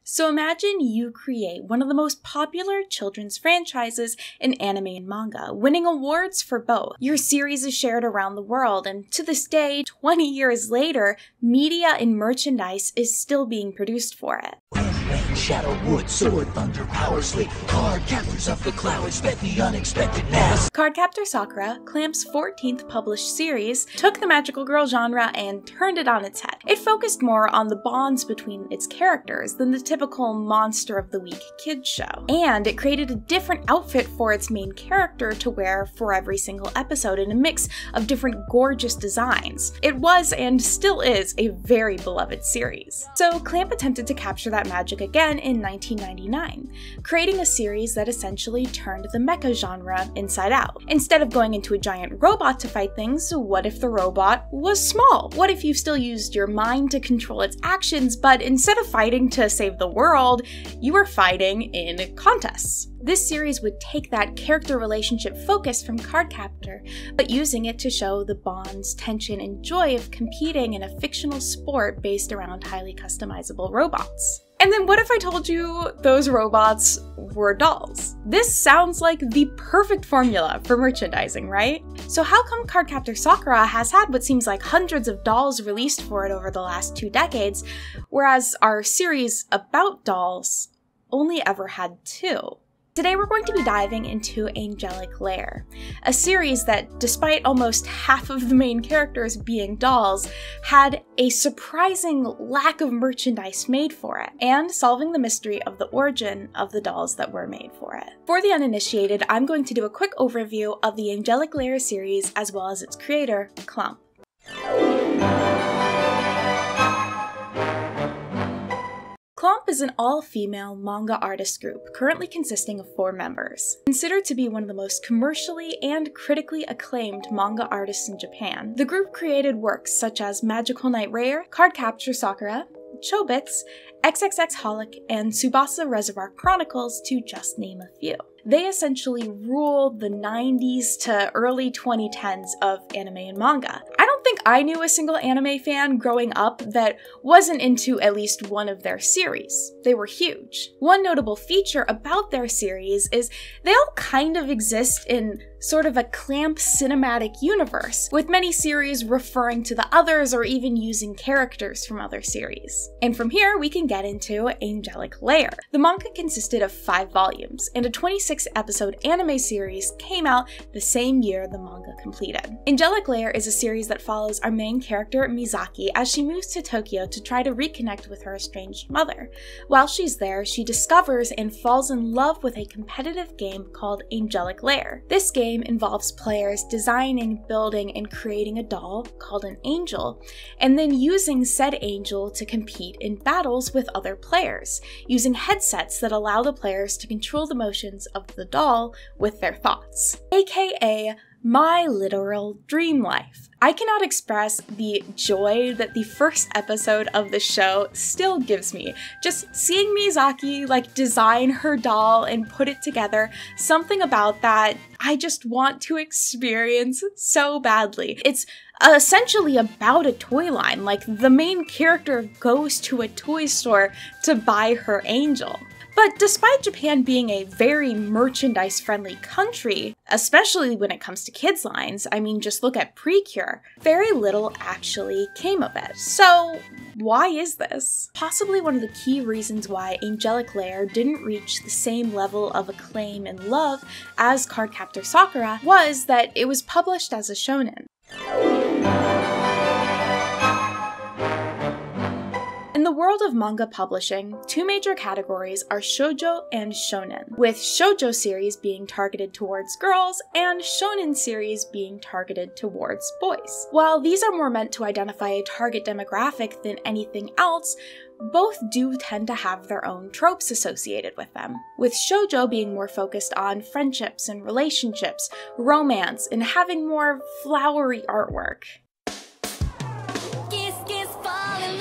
So imagine you create one of the most popular children's franchises in anime and manga, winning awards for both. Your series is shared around the world, and to this day, 20 years later, media and merchandise is still being produced for it. Shadow, wood, sword, thunder, power, sleep, card captors of the cloud, expect the unexpected now. Cardcaptor Sakura, Clamp's 14th published series, took the magical girl genre and turned it on its head. It focused more on the bonds between its characters than the typical monster of the week kids show. And it created a different outfit for its main character to wear for every single episode in a mix of different gorgeous designs. It was and still is a very beloved series. So Clamp attempted to capture that magic again in 1999, creating a series that essentially turned the mecha genre inside out. Instead of going into a giant robot to fight things, what if the robot was small? What if you still used your mind to control its actions, but instead of fighting to save the world, you were fighting in contests? This series would take that character relationship focus from Cardcaptor, but using it to show the bonds, tension, and joy of competing in a fictional sport based around highly customizable robots. And then what if I told you those robots were dolls? This sounds like the perfect formula for merchandising, right? So how come Cardcaptor Sakura has had what seems like hundreds of dolls released for it over the last 2 decades, whereas our series about dolls only ever had 2? Today we're going to be diving into Angelic Lair, a series that, despite almost half of the main characters being dolls, had a surprising lack of merchandise made for it, and solving the mystery of the origin of the dolls that were made for it. For the uninitiated, I'm going to do a quick overview of the Angelic Lair series as well as its creator, Clamp. Clamp is an all-female manga artist group, currently consisting of 4 members. Considered to be one of the most commercially and critically acclaimed manga artists in Japan, the group created works such as Magical Knight Rare, Cardcaptor Sakura, Chobits, XXX Holic, and Tsubasa Reservoir Chronicles, to just name a few. They essentially ruled the 90s to early 2010s of anime and manga. I don't think I knew a single anime fan growing up that wasn't into at least one of their series. They were huge. One notable feature about their series is they all kind of exist in sort of a Clamp cinematic universe, with many series referring to the others or even using characters from other series. And from here, we can get into Angelic Lair. The manga consisted of 5 volumes, and a 26-episode anime series came out the same year the manga completed. Angelic Lair is a series that follows our main character, Misaki, as she moves to Tokyo to try to reconnect with her estranged mother. While she's there, she discovers and falls in love with a competitive game called Angelic Lair. This game involves players designing, building, and creating a doll called an angel, and then using said angel to compete in battles with other players, using headsets that allow the players to control the motions of the doll with their thoughts, aka my literal dream life. I cannot express the joy that the first episode of the show still gives me. Just seeing Misaki design her doll and put it together, something about that I just want to experience so badly. It's essentially about a toy line. The main character goes to a toy store to buy her angel. But despite Japan being a very merchandise-friendly country, especially when it comes to kids' lines, I mean, just look at Precure, very little actually came of it. So why is this? Possibly one of the key reasons why Angelic Lair didn't reach the same level of acclaim and love as Cardcaptor Sakura was that it was published as a shonen. In the world of manga publishing, 2 major categories are shoujo and shonen, with shoujo series being targeted towards girls and shonen series being targeted towards boys. While these are more meant to identify a target demographic than anything else, both do tend to have their own tropes associated with them, with shoujo being more focused on friendships and relationships, romance, and having more flowery artwork.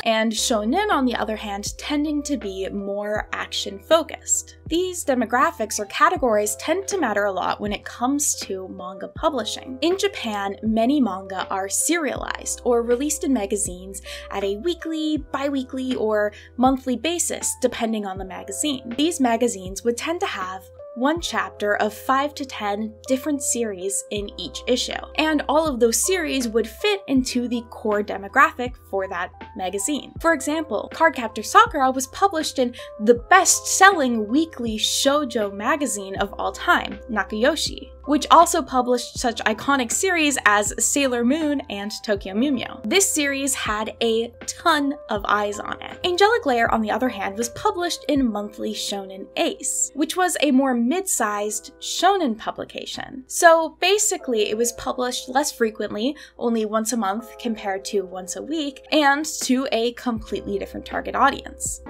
and shonen, on the other hand, tending to be more action-focused. These demographics or categories tend to matter a lot when it comes to manga publishing. In Japan, many manga are serialized or released in magazines at a weekly, bi-weekly, or monthly basis, depending on the magazine. These magazines would tend to have one chapter of 5 to 10 different series in each issue, and all of those series would fit into the core demographic for that magazine. For example, Cardcaptor Sakura was published in the best-selling weekly shoujo magazine of all time, Nakayoshi, which also published such iconic series as Sailor Moon and Tokyo Mew Mew. This series had a ton of eyes on it. Angelic Layer, on the other hand, was published in monthly Shonen Ace, which was a more mid-sized shonen publication. So basically, it was published less frequently, only once a month compared to once a week, and to a completely different target audience.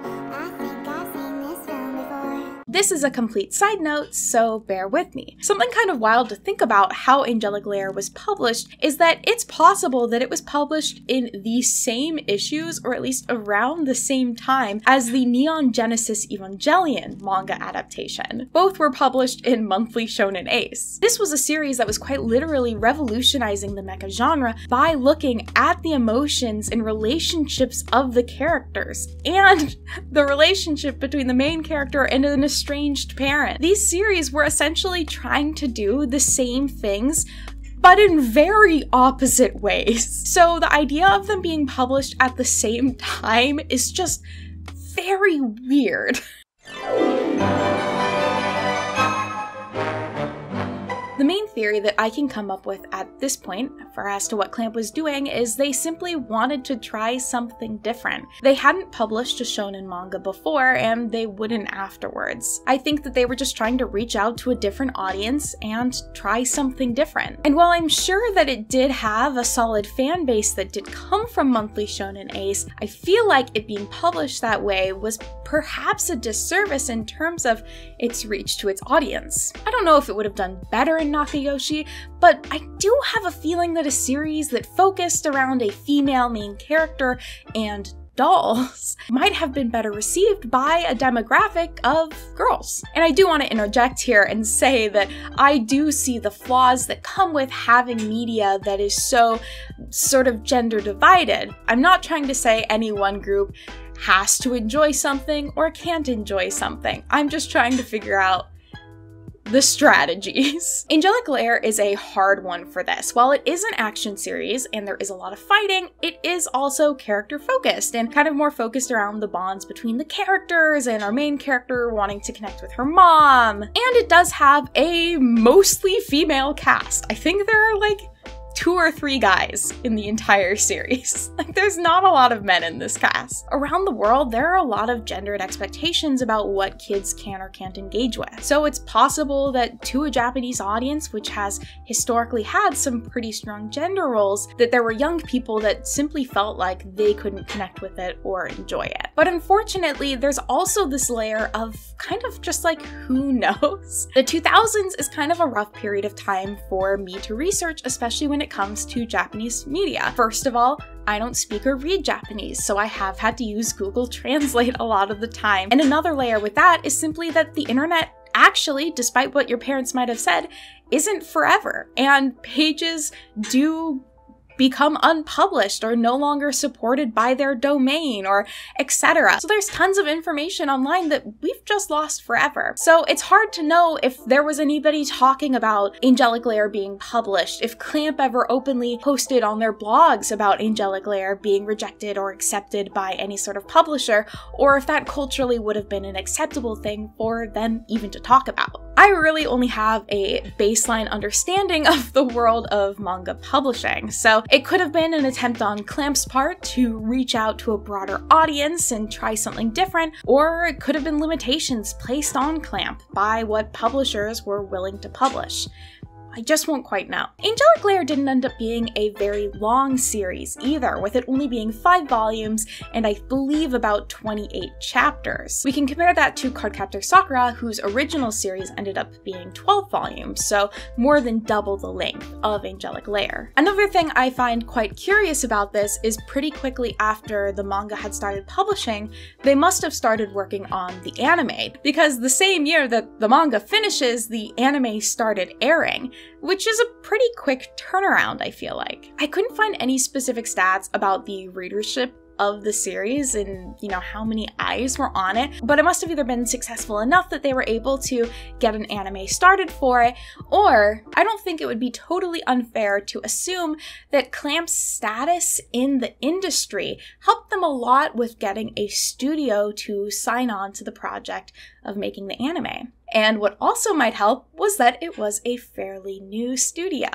This is a complete side note, so bear with me. Something kind of wild to think about how Angelic Layer was published is that it's possible that it was published in the same issues, or at least around the same time, as the Neon Genesis Evangelion manga adaptation. Both were published in monthly Shonen Ace. This was a series that was quite literally revolutionizing the mecha genre by looking at the emotions and relationships of the characters, and the relationship between the main character and an estranged parent. These series were essentially trying to do the same things, but in very opposite ways. So the idea of them being published at the same time is just very weird. The main theory that I can come up with at this point for as to what Clamp was doing is they simply wanted to try something different. They hadn't published a shonen manga before, and they wouldn't afterwards. I think that they were just trying to reach out to a different audience and try something different. And while I'm sure that it did have a solid fan base that did come from monthly Shonen Ace, I feel like it being published that way was perhaps a disservice in terms of its reach to its audience. I don't know if it would have done better in Nakayoshi, but I do have a feeling that a series that focused around a female main character and dolls might have been better received by a demographic of girls. And I do want to interject here and say that I do see the flaws that come with having media that is so sort of gender divided. I'm not trying to say any one group has to enjoy something or can't enjoy something. I'm just trying to figure out the strategies. Angelic Layer is a hard one for this. While it is an action series and there is a lot of fighting, it is also character focused and kind of more focused around the bonds between the characters and our main character wanting to connect with her mom. And it does have a mostly female cast. I think there are like 2 or 3 guys in the entire series. Like, there's not a lot of men in this cast. Around the world, there are a lot of gendered expectations about what kids can or can't engage with. So it's possible that to a Japanese audience, which has historically had some pretty strong gender roles, that there were young people that simply felt like they couldn't connect with it or enjoy it. But unfortunately, there's also this layer of kind of just like, who knows? The 2000s is kind of a rough period of time for me to research, especially when it comes to Japanese media. First of all, I don't speak or read Japanese, so I have had to use Google Translate a lot of the time. And another layer with that is simply that the internet actually, despite what your parents might have said, isn't forever. And pages do become unpublished or no longer supported by their domain or etc. So there's tons of information online that we've just lost forever. So it's hard to know if there was anybody talking about Angelic Layer being published, if Clamp ever openly posted on their blogs about Angelic Layer being rejected or accepted by any sort of publisher, or if that culturally would have been an acceptable thing for them even to talk about. I really only have a baseline understanding of the world of manga publishing, so it could have been an attempt on Clamp's part to reach out to a broader audience and try something different, or it could have been limitations placed on Clamp by what publishers were willing to publish. I just won't quite know. Angelic Layer didn't end up being a very long series either, with it only being 5 volumes and I believe about 28 chapters. We can compare that to Cardcaptor Sakura, whose original series ended up being 12 volumes, so more than double the length of Angelic Layer. Another thing I find quite curious about this is pretty quickly after the manga had started publishing, they must have started working on the anime, because the same year that the manga finishes, the anime started airing, which is a pretty quick turnaround, I feel like. I couldn't find any specific stats about the readership of the series and, how many eyes were on it, but it must have either been successful enough that they were able to get an anime started for it, or I don't think it would be totally unfair to assume that Clamp's status in the industry helped them a lot with getting a studio to sign on to the project of making the anime. And what also might help was that it was a fairly new studio.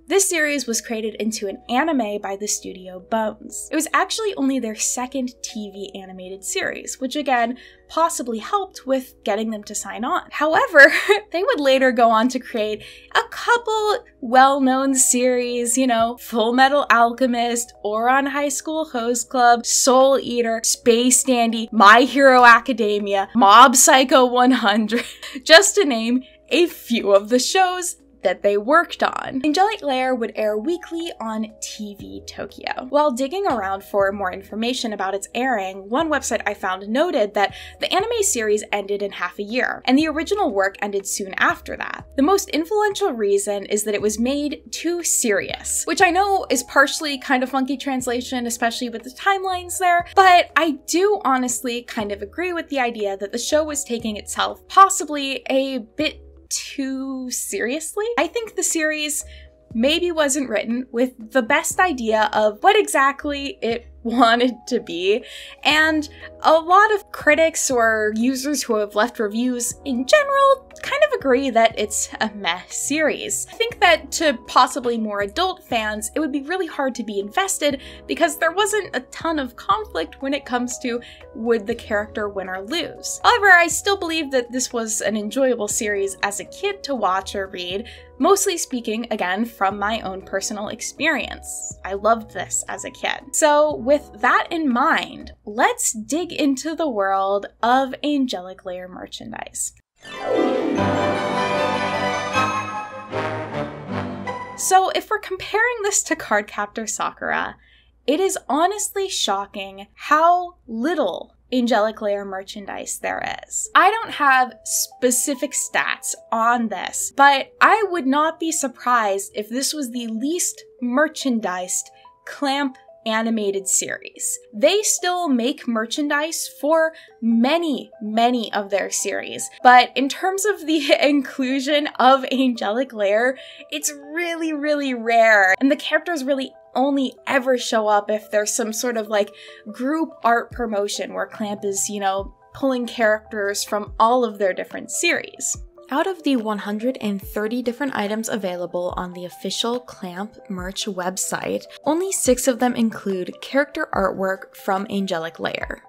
This series was created into an anime by the studio Bones. It was actually only their second TV animated series, which again, possibly helped with getting them to sign on. However, they would later go on to create a couple well-known series, Full Metal Alchemist, Ouran High School Host Club, Soul Eater, Space Dandy, My Hero Academia, Mob Psycho 100, just to name a few of the shows that they worked on. Angelic Layer would air weekly on TV Tokyo. While digging around for more information about its airing, one website I found noted that the anime series ended in half a year, and the original work ended soon after that. The most influential reason is that it was made too serious, which I know is partially kind of funky translation, especially with the timelines there, but I do honestly kind of agree with the idea that the show was taking itself possibly a bit too seriously. I think the series maybe wasn't written with the best idea of what exactly it wanted to be, and a lot of critics or users who have left reviews in general kind of agree that it's a meh series. I think that to possibly more adult fans, it would be really hard to be invested because there wasn't a ton of conflict when it comes to would the character win or lose. However, I still believe that this was an enjoyable series as a kid to watch or read, mostly speaking, again, from my own personal experience. I loved this as a kid. So with that in mind, let's dig into the world of Angelic Layer merchandise. So if we're comparing this to Cardcaptor Sakura, it is honestly shocking how little Angelic Layer merchandise there is. I don't have specific stats on this, but I would not be surprised if this was the least merchandised Clamp animated series. They still make merchandise for many of their series, but in terms of the inclusion of Angelic Layer, it's really rare, and the characters really only ever show up if there's some sort of group art promotion where Clamp is, pulling characters from all of their different series. Out of the 130 different items available on the official Clamp merch website, only 6 of them include character artwork from Angelic Layer.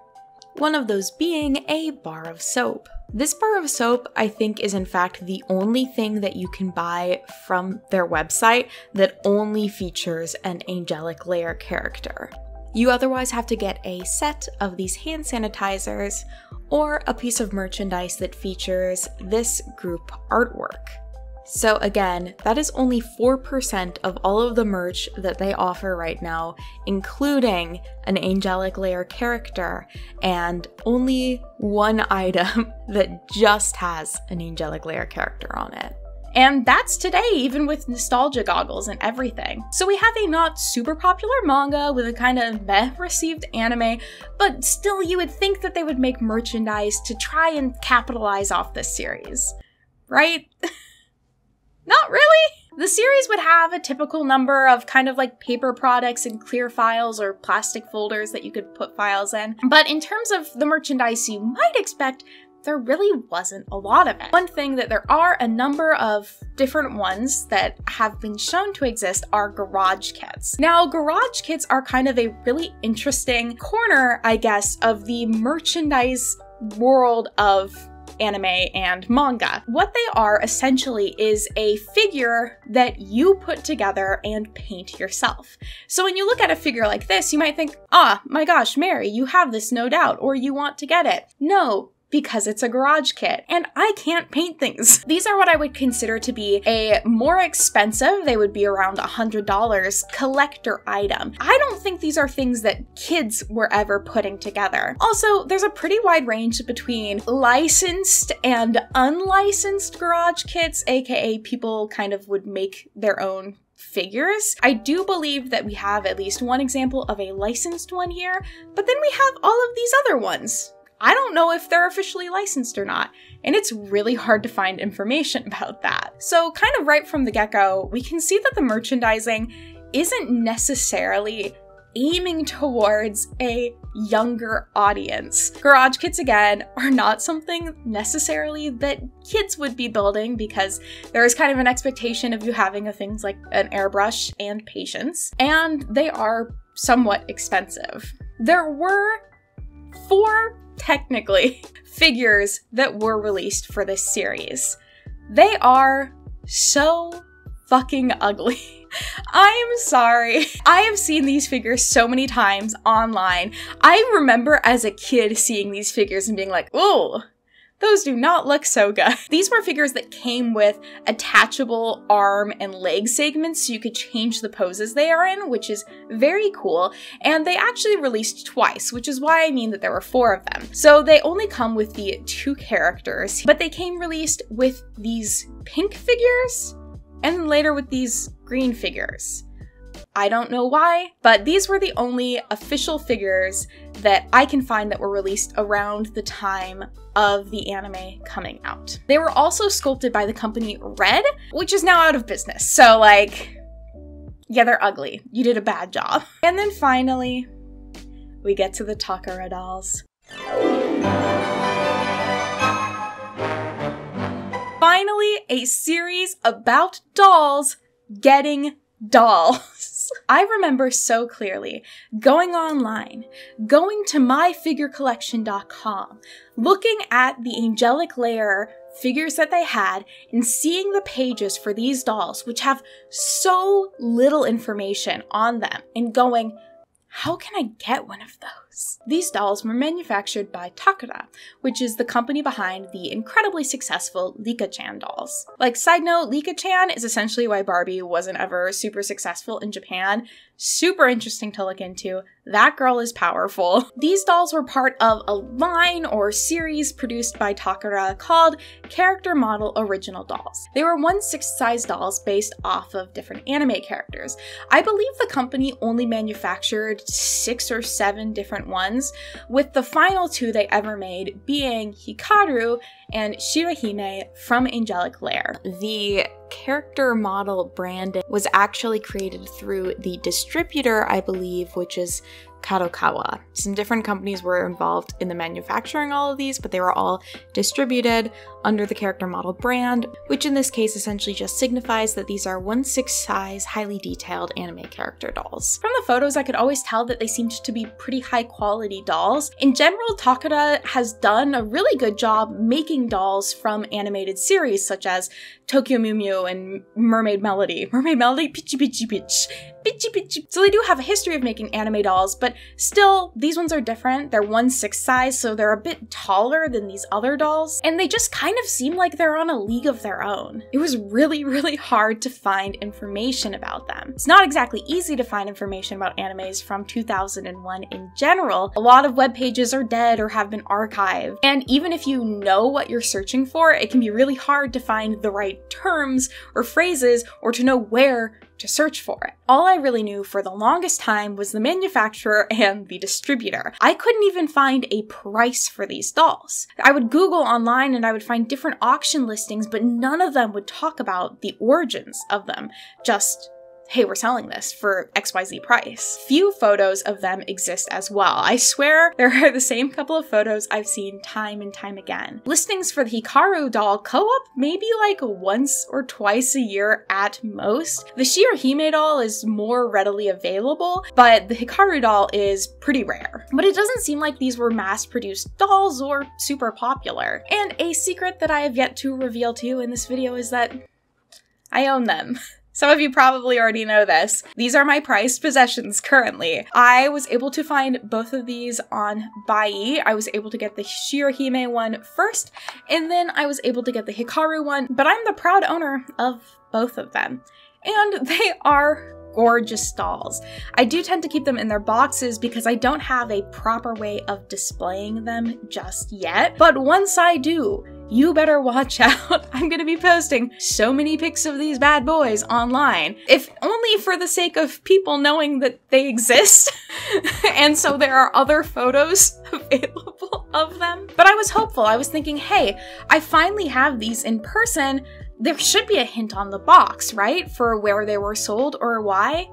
One of those being a bar of soap. This bar of soap, I think, is in fact the only thing that you can buy from their website that only features an Angelic Layer character. You otherwise have to get a set of these hand sanitizers or a piece of merchandise that features this group artwork. So again, that is only 4% of all of the merch that they offer right now, including an Angelic Layer character, and only one item that just has an Angelic Layer character on it. And that's today, even with nostalgia goggles and everything. So we have a not super popular manga with a kind of meh received anime, but still you would think that they would make merchandise to try and capitalize off this series, right? Not really. The series would have a typical number of kind of paper products and clear files or plastic folders that you could put files in. But in terms of the merchandise you might expect, there really wasn't a lot of it. One thing that there are a number of different ones that have been shown to exist are garage kits. Now, garage kits are kind of a really interesting corner, I guess, of the merchandise world of anime and manga. What they are essentially is a figure that you put together and paint yourself. So when you look at a figure like this, you might think, ah, my gosh, Mary, you have this no doubt, or you want to get it. No, because it's a garage kit, and I can't paint things. These are what I would consider to be a more expensive, they would be around $100, collector item. I don't think these are things that kids were ever putting together. Also, there's a pretty wide range between licensed and unlicensed garage kits, aka people kind of would make their own figures. I do believe that we have at least one example of a licensed one here, but then we have all of these other ones. I don't know if they're officially licensed or not, and it's really hard to find information about that. So kind of right from the get-go, we can see that the merchandising isn't necessarily aiming towards a younger audience. Garage kits, again, are not something necessarily that kids would be building because there is kind of an expectation of you having things like an airbrush and patience, and they are somewhat expensive. There were 4 technically figures that were released for this series. They are so fucking ugly. I am sorry. I have seen these figures so many times online. I remember as a kid seeing these figures and being like, oh, those do not look so good. These were figures that came with attachable arm and leg segments so you could change the poses they are in, which is very cool. And they actually released twice, which is why I mean that there were 4 of them. So they only come with the 2 characters, but they came released with these pink figures and later with these green figures. I don't know why, but these were the only official figures that I can find that were released around the time of the anime coming out. They were also sculpted by the company Red, which is now out of business. So like, yeah, they're ugly. You did a bad job. And then finally, we get to the Takara dolls. Finally, a series about dolls getting dolls. I remember so clearly going online, going to myfigurecollection.com, looking at the Angelic Layer figures that they had and seeing the pages for these dolls, which have so little information on them, and going, how can I get one of those? These dolls were manufactured by Takara, which is the company behind the incredibly successful Lika-chan dolls. Like, side note, Lika-chan is essentially why Barbie wasn't ever super successful in Japan. Super interesting to look into. That girl is powerful. These dolls were part of a line or series produced by Takara called Character Model Original Dolls. They were 1/6 size dolls based off of different anime characters. I believe the company only manufactured 6 or 7 different ones, with the final 2 they ever made being Hikaru and Shirahime from Angelic Layer. The character model branding was actually created through the distributor, I believe, which is Kadokawa. Some different companies were involved in the manufacturing all of these, but they were all distributed under the character model brand, which in this case essentially just signifies that these are 1/6 size, highly detailed anime character dolls. From the photos, I could always tell that they seemed to be pretty high quality dolls. In general, Takara has done a really good job making dolls from animated series such as Tokyo Mew Mew and Mermaid Melody. Mermaid Melody? Pitchy pitchy pitch. Pitchy pitchy. So they do have a history of making anime dolls, but still, these ones are different. They're 1/6 size, so they're a bit taller than these other dolls, and they just kind of seem like they're on a league of their own. It was really, really hard to find information about them. It's not exactly easy to find information about animes from 2001 in general. A lot of web pages are dead or have been archived, and even if you know what you're searching for, it can be really hard to find the right terms or phrases or to know where to search for it. All I really knew for the longest time was the manufacturer and the distributor. I couldn't even find a price for these dolls. I would Google online and I would find different auction listings, but none of them would talk about the origins of them, just hey, we're selling this for XYZ price. Few photos of them exist as well. I swear there are the same couple of photos I've seen time and time again. Listings for the Hikaru doll co-op maybe like once or twice a year at most. The Shirohime doll is more readily available, but the Hikaru doll is pretty rare. But it doesn't seem like these were mass-produced dolls or super popular. And a secret that I have yet to reveal to you in this video is that I own them. Some of you probably already know this. These are my prized possessions currently. I was able to find both of these on Bai. I was able to get the Shirohime one first, and then I was able to get the Hikaru one, but I'm the proud owner of both of them. And they are gorgeous dolls. I do tend to keep them in their boxes because I don't have a proper way of displaying them just yet, but once I do, you better watch out. I'm gonna be posting so many pics of these bad boys online, if only for the sake of people knowing that they exist. And so there are other photos available of them. But I was hopeful. I was thinking, hey, I finally have these in person. There should be a hint on the box, right? For where they were sold or why?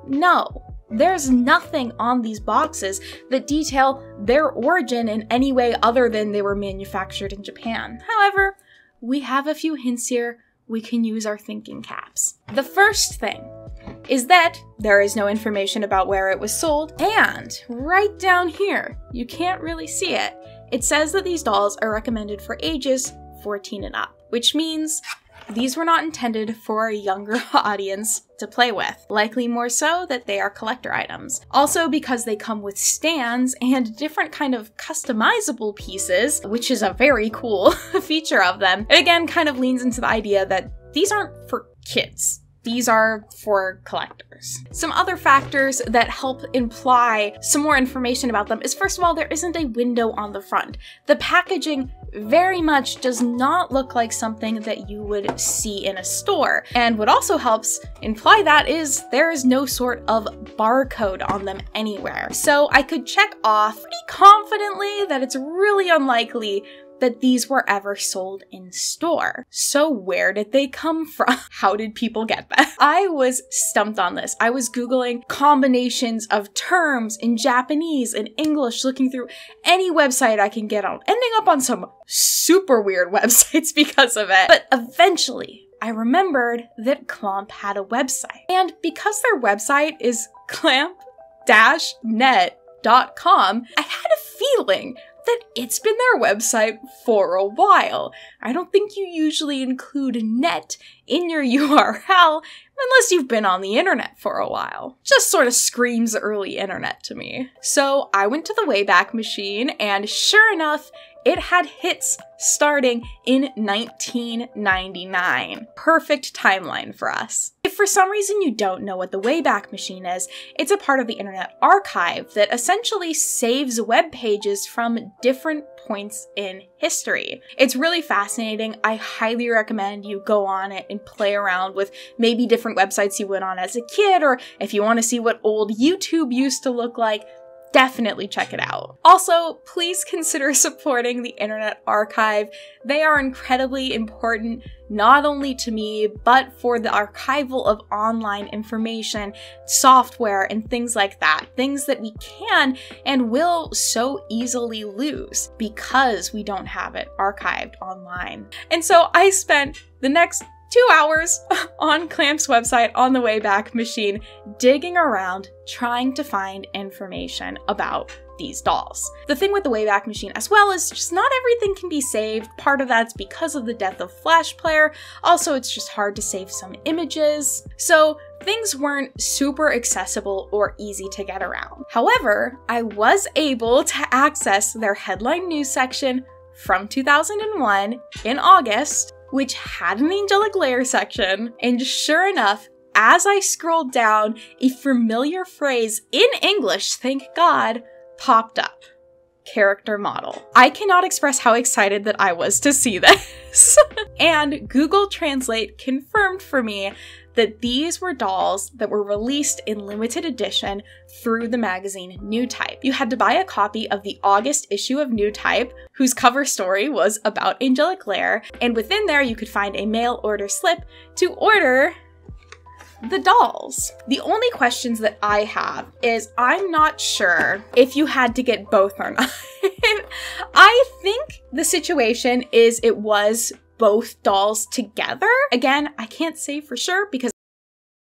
No. There's nothing on these boxes that detail their origin in any way other than they were manufactured in Japan. However, we have a few hints here. We can use our thinking caps. The first thing is that there is no information about where it was sold, and right down here, you can't really see it, it says that these dolls are recommended for ages 14 and up, which means these were not intended for a younger audience to play with, likely more so that they are collector items. Also because they come with stands and different kind of customizable pieces, which is a very cool feature of them. It again kind of leans into the idea that these aren't for kids. These are for collectors. Some other factors that help imply some more information about them is, first of all, there isn't a window on the front. The packaging very much does not look like something that you would see in a store. And what also helps imply that is there is no sort of barcode on them anywhere. So I could check off pretty confidently that it's really unlikely that these were ever sold in store. So where did they come from? How did people get them? I was stumped on this. I was Googling combinations of terms in Japanese and English, looking through any website I can get on, ending up on some super weird websites because of it. But eventually, I remembered that Clamp had a website. And because their website is clamp-net.com, I had a feeling that it's been their website for a while. I don't think you usually include net in your URL unless you've been on the internet for a while. Just sort of screams early internet to me. So I went to the Wayback Machine, and sure enough, it had hits starting in 1999. Perfect timeline for us. If for some reason you don't know what the Wayback Machine is, it's a part of the Internet Archive that essentially saves web pages from different points in history. It's really fascinating. I highly recommend you go on it and play around with maybe different websites you went on as a kid, or if you want to see what old YouTube used to look like, definitely check it out. Also, please consider supporting the Internet Archive. They are incredibly important, not only to me, but for the archival of online information, software, and things like that. Things that we can and will so easily lose because we don't have it archived online. And so I spent the next 2 hours on Clamp's website on the Wayback Machine, digging around, trying to find information about these dolls. The thing with the Wayback Machine as well is just not everything can be saved. Part of that's because of the death of Flash Player. Also, it's just hard to save some images. So things weren't super accessible or easy to get around. However, I was able to access their headline news section from 2001 in August, which had an angelic layer section, and sure enough, as I scrolled down, a familiar phrase in English, thank God, popped up. Character model. I cannot express how excited that I was to see this. And Google Translate confirmed for me that these were dolls that were released in limited edition through the magazine New Type. You had to buy a copy of the August issue of New Type, whose cover story was about angelic layer, and within there you could find a mail order slip to order the dolls. The only questions that I have is I'm not sure if you had to get both or not. I think the situation is it was both dolls together. Again, I can't say for sure because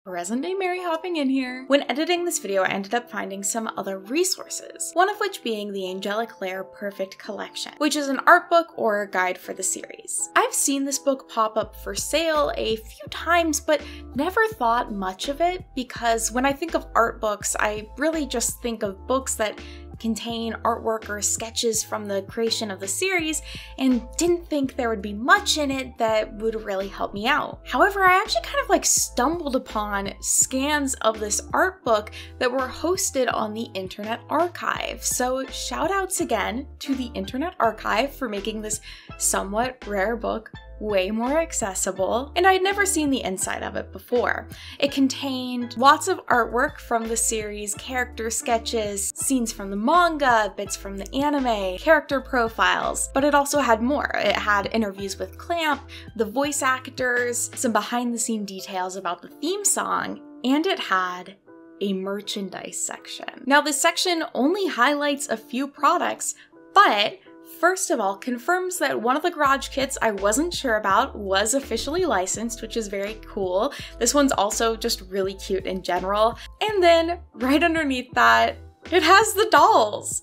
present-day Mary hopping in here. When editing this video, I ended up finding some other resources, one of which being the Angelic Lair Perfect Collection, which is an art book or a guide for the series. I've seen this book pop up for sale a few times, but never thought much of it because when I think of art books, I really just think of books that contain artwork or sketches from the creation of the series and didn't think there would be much in it that would really help me out. However, I actually kind of stumbled upon scans of this art book that were hosted on the Internet Archive. So shout outs again to the Internet Archive for making this somewhat rare book way more accessible, and I'd never seen the inside of it before. It contained lots of artwork from the series, character sketches, scenes from the manga, bits from the anime, character profiles, but it also had more. It had interviews with Clamp, the voice actors, some behind-the-scene details about the theme song, and it had a merchandise section. Now, this section only highlights a few products, but first of all, confirms that one of the garage kits I wasn't sure about was officially licensed, which is very cool. This one's also just really cute in general. And then right underneath that, it has the dolls,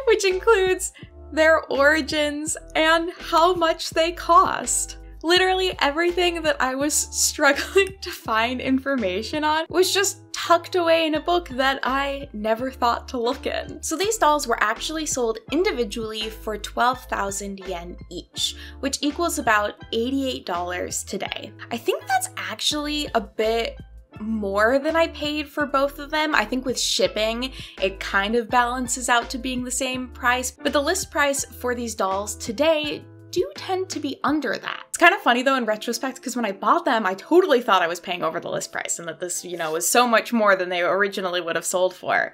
which includes their origins and how much they cost. Literally everything that I was struggling to find information on was just tucked away in a book that I never thought to look in. So these dolls were actually sold individually for 12,000 yen each, which equals about $88 today. I think that's actually a bit more than I paid for both of them. I think with shipping, it kind of balances out to being the same price, but the list price for these dolls today do tend to be under that. It's kind of funny though in retrospect because when I bought them, I totally thought I was paying over the list price and that this, was so much more than they originally would have sold for.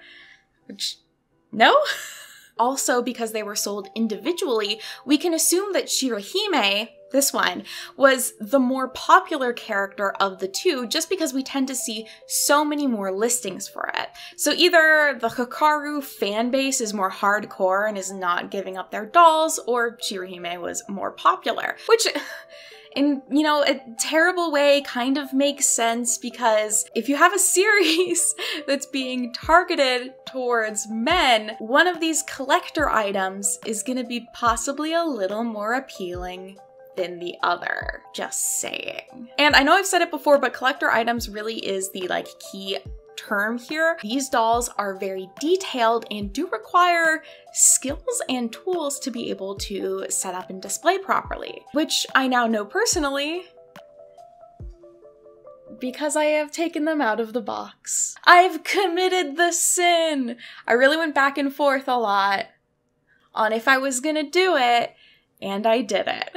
Which, no? Also, because they were sold individually, we can assume that Shirohime, this one, was the more popular character of the two just because we tend to see so many more listings for it. So either the Hikaru fan base is more hardcore and is not giving up their dolls, or Shirohime was more popular, which in, a terrible way kind of makes sense because if you have a series that's being targeted towards men, one of these collector items is gonna be possibly a little more appealing than the other. Just saying. And I know I've said it before, but collector items really is the key term here. These dolls are very detailed and do require skills and tools to be able to set up and display properly, which I now know personally because I have taken them out of the box. I've committed the sin. I really went back and forth a lot on if I was gonna do it, and I did it.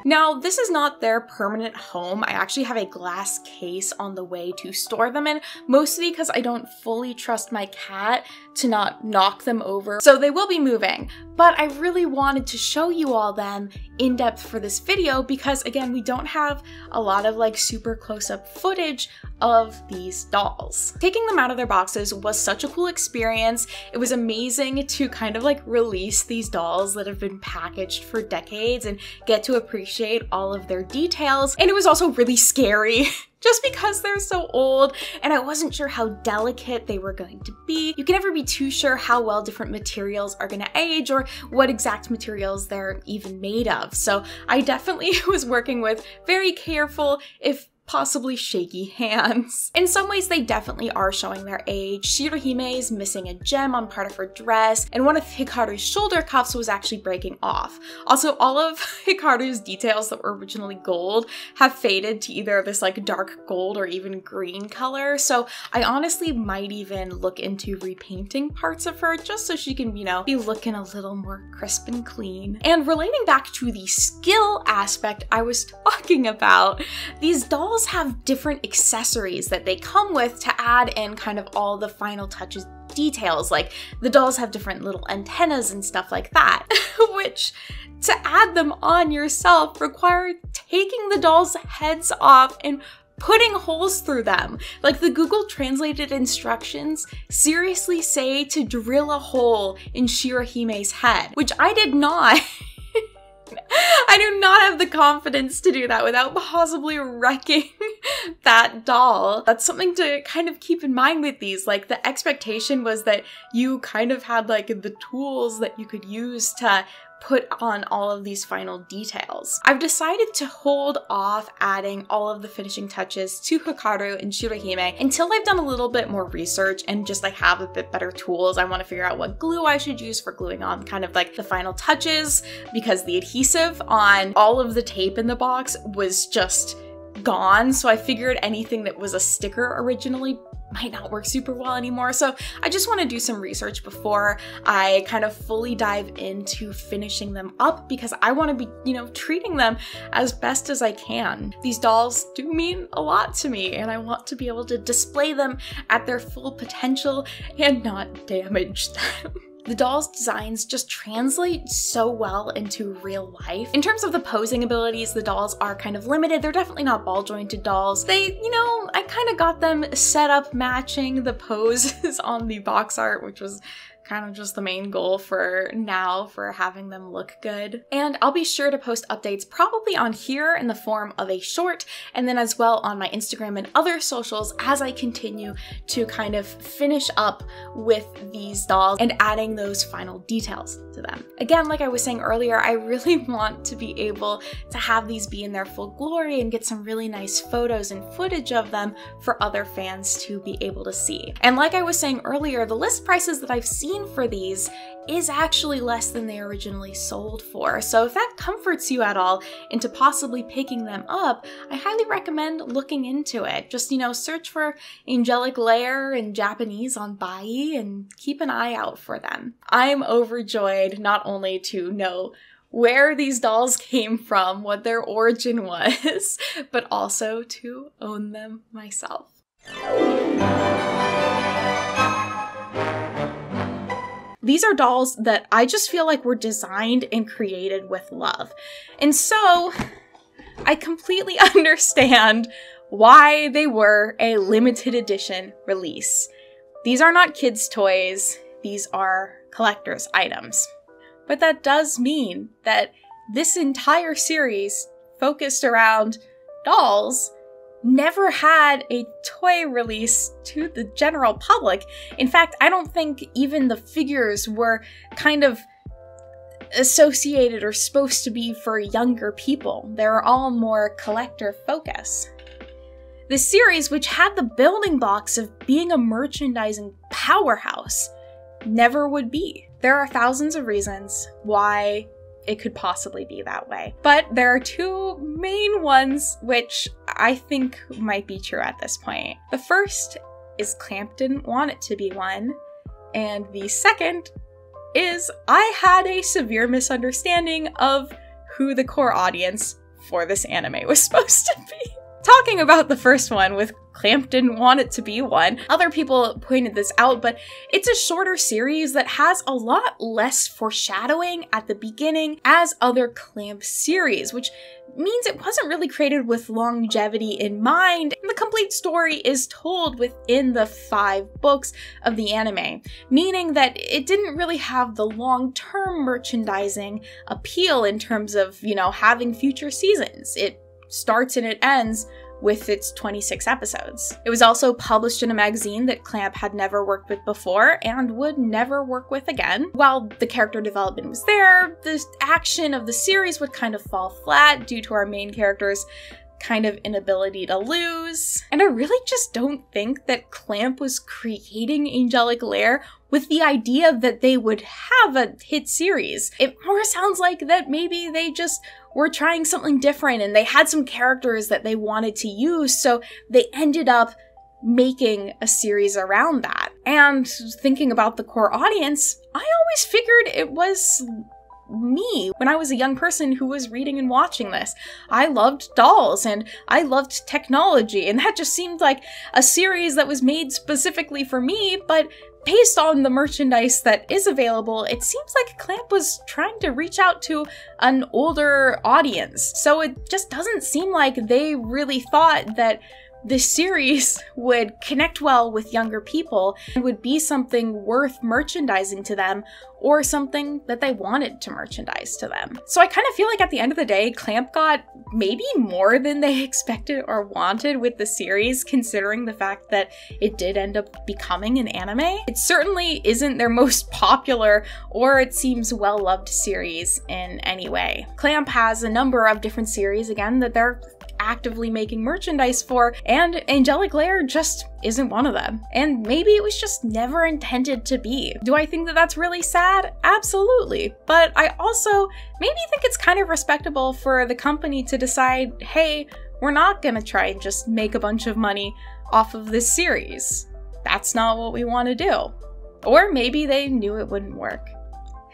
Now, this is not their permanent home. I actually have a glass case on the way to store them in, mostly because I don't fully trust my cat to not knock them over. So they will be moving, but I really wanted to show you all them in depth for this video because again, we don't have a lot of super close-up footage of these dolls. Taking them out of their boxes was such a cool experience. It was amazing to kind of release these dolls that have been packaged for decades and get to appreciate all of their details. And it was also really scary just because they're so old and I wasn't sure how delicate they were going to be. You can never be too sure how well different materials are gonna age or what exact materials they're even made of. So I definitely was working with very careful, if possibly shaky hands. In some ways, they definitely are showing their age. Shirohime is missing a gem on part of her dress, and one of Hikaru's shoulder cuffs was actually breaking off. Also, all of Hikaru's details that were originally gold have faded to either this dark gold or even green color, so I honestly might even look into repainting parts of her just so she can, be looking a little more crisp and clean. And relating back to the skill aspect I was talking about, these dolls have different accessories that they come with to add in kind of all the final touches details, like the dolls have different little antennas and stuff like that, which to add them on yourself required taking the dolls' heads off and putting holes through them. Like the Google translated instructions seriously say to drill a hole in Shirahime's head, which I did not. I do not have the confidence to do that without possibly wrecking that doll. That's something to kind of keep in mind with these. Like the expectation was that you kind of had like the tools that you could use to put on all of these final details. I've decided to hold off adding all of the finishing touches to Hikaru and Shirahime until I've done a little bit more research and just like have a bit better tools. I want to figure out what glue I should use for gluing on kind of like the final touches, because the adhesive on all of the tape in the box was just gone. So I figured anything that was a sticker originally might not work super well anymore. So I just want to do some research before I kind of fully dive into finishing them up, because I want to be, you know, treating them as best as I can. These dolls do mean a lot to me, and I want to be able to display them at their full potential and not damage them. The dolls' designs just translate so well into real life. In terms of the posing abilities, the dolls are kind of limited. They're definitely not ball jointed dolls. They, you know, I kind of got them set up matching the poses on the box art, which was kind of just the main goal for now, for having them look good. And I'll be sure to post updates probably on here in the form of a short, and then as well on my Instagram and other socials as I continue to kind of finish up with these dolls and adding those final details to them. Again, like I was saying earlier, I really want to be able to have these be in their full glory and get some really nice photos and footage of them for other fans to be able to see. And like I was saying earlier, the list prices that I've seen for these is actually less than they originally sold for. So if that comforts you at all into possibly picking them up, I highly recommend looking into it. Just, you know, search for Angelic Lair in Japanese on Bai and keep an eye out for them. I'm overjoyed not only to know where these dolls came from, what their origin was, but also to own them myself. These are dolls that I just feel like were designed and created with love. And so I completely understand why they were a limited edition release. These are not kids' toys, these are collector's items. But that does mean that this entire series focused around dolls never had a toy release to the general public. In fact, I don't think even the figures were kind of associated or supposed to be for younger people. They were all more collector focus. The series, which had the building blocks of being a merchandising powerhouse, never would be. There are thousands of reasons why it could possibly be that way. But there are two main ones which I think might be true at this point. The first is Clamp didn't want it to be one, and the second is I had a severe misunderstanding of who the core audience for this anime was supposed to be. Talking about the first one with Clamp didn't want it to be one, other people pointed this out, but it's a shorter series that has a lot less foreshadowing at the beginning as other Clamp series, which means it wasn't really created with longevity in mind, and the complete story is told within the 5 books of the anime, meaning that it didn't really have the long-term merchandising appeal in terms of, you know, having future seasons. It starts and it ends with its 26 episodes. It was also published in a magazine that Clamp had never worked with before and would never work with again. While the character development was there, the action of the series would kind of fall flat due to our main character's kind of inability to lose. And I really just don't think that Clamp was creating Angelic Lair with the idea that they would have a hit series. It more sounds like that maybe they just were trying something different and they had some characters that they wanted to use, so they ended up making a series around that. And thinking about the core audience, I always figured it was me when I was a young person who was reading and watching this. I loved dolls and I loved technology, and that just seemed like a series that was made specifically for me, but based on the merchandise that is available, it seems like Clamp was trying to reach out to an older audience. So it just doesn't seem like they really thought that this series would connect well with younger people and would be something worth merchandising to them or something that they wanted to merchandise to them. So I kind of feel like at the end of the day, Clamp got maybe more than they expected or wanted with the series, considering the fact that it did end up becoming an anime. It certainly isn't their most popular or it seems well-loved series in any way. Clamp has a number of different series, again, that they're actively making merchandise for, and Angelic Lair just isn't one of them. And maybe it was just never intended to be. Do I think that that's really sad? Absolutely. But I also maybe think it's kind of respectable for the company to decide, hey, we're not gonna try and just make a bunch of money off of this series. That's not what we want to do. Or maybe they knew it wouldn't work.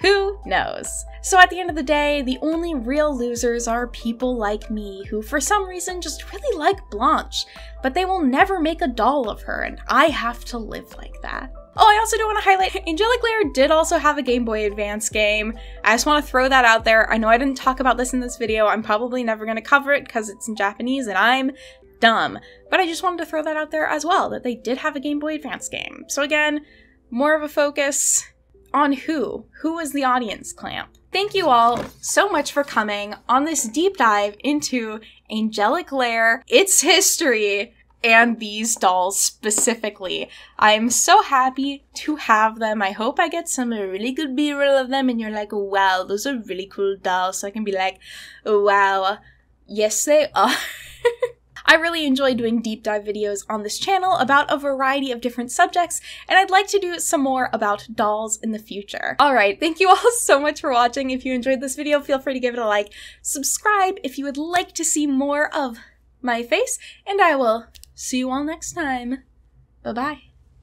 Who knows? So at the end of the day, the only real losers are people like me who for some reason just really like Blanche, but they will never make a doll of her, and I have to live like that. Oh, I also do want to highlight, Angelic Lair did also have a Game Boy Advance game. I just want to throw that out there. I know I didn't talk about this in this video. I'm probably never going to cover it because it's in Japanese and I'm dumb. But I just wanted to throw that out there as well, that they did have a Game Boy Advance game. So again, more of a focus on who is the audience, Clamp. Thank you all so much for coming on this deep dive into Angelic Lair, its history, and these dolls specifically. I'm so happy to have them. I hope I get some really good B-roll of them and you're like, wow, those are really cool dolls. So I can be like, wow, yes they are. I really enjoy doing deep dive videos on this channel about a variety of different subjects, and I'd like to do some more about dolls in the future. Alright, thank you all so much for watching. If you enjoyed this video, feel free to give it a like, subscribe if you would like to see more of my face, and I will see you all next time. Bye-bye.